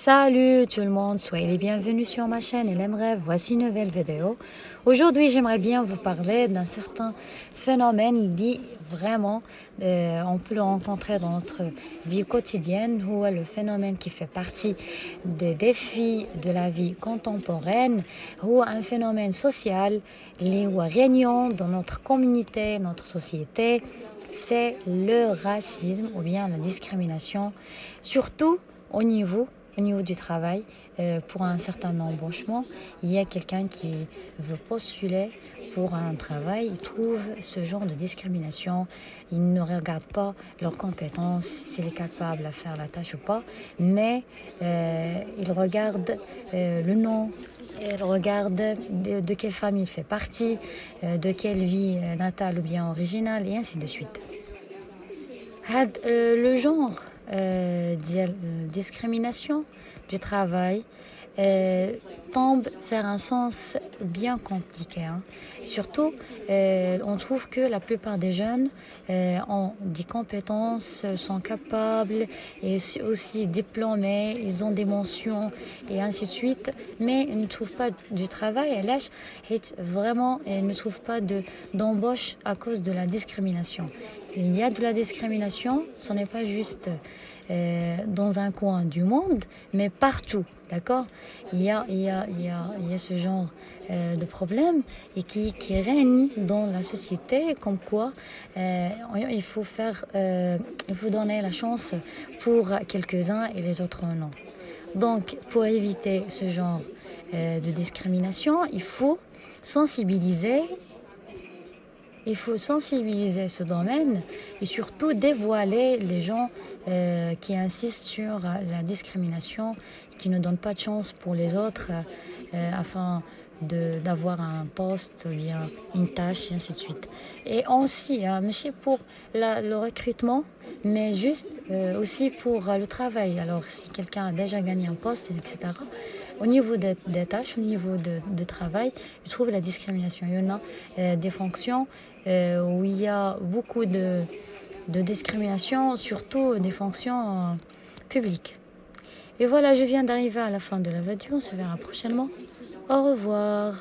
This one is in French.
Salut tout le monde, soyez les bienvenus sur ma chaîne LM Rêve. Voici une nouvelle vidéo. Aujourd'hui, j'aimerais bien vous parler d'un certain phénomène dit vraiment, on peut le rencontrer dans notre vie quotidienne, ou le phénomène qui fait partie des défis de la vie contemporaine, ou un phénomène social régnant dans notre communauté, notre société. C'est le racisme ou bien la discrimination, surtout au niveau du travail. Pour un certain embauchement, il y a quelqu'un qui veut postuler pour un travail, il trouve ce genre de discrimination, il ne regarde pas leurs compétences, s'il est capable à faire la tâche ou pas, mais il regarde le nom, il regarde de quelle famille il fait partie, de quelle vie natale ou bien originale, et ainsi de suite. Le genre ديال discrimination du travail tombe vers un sens bien compliqué, hein. Surtout, on trouve que la plupart des jeunes ont des compétences, sont capables et aussi diplômés, ils ont des mentions et ainsi de suite, mais ils ne trouvent pas du travail. Et là, vraiment, ils ne trouvent pas d'embauche à cause de la discrimination. Il y a de la discrimination, ce n'est pas juste dans un coin du monde, mais partout, d'accord. Il y a ce genre de problème et qui règne dans la société, comme quoi il faut donner la chance pour quelques-uns et les autres non. Donc, pour éviter ce genre de discrimination, sensibiliser il faut sensibiliser ce domaine et surtout dévoiler les gens qui insistent sur la discrimination, qui ne donnent pas de chance pour les autres afin d'avoir un poste, ou bien une tâche, et ainsi de suite. Et aussi, hein, mais pour le recrutement, mais juste aussi pour le travail. Alors, si quelqu'un a déjà gagné un poste, etc., au niveau des tâches, au niveau de travail, je trouve la discrimination. Il y en a des fonctions où il y a beaucoup de discrimination, surtout des fonctions publiques. Et voilà, je viens d'arriver à la fin de la vidéo. On se verra prochainement. Au revoir.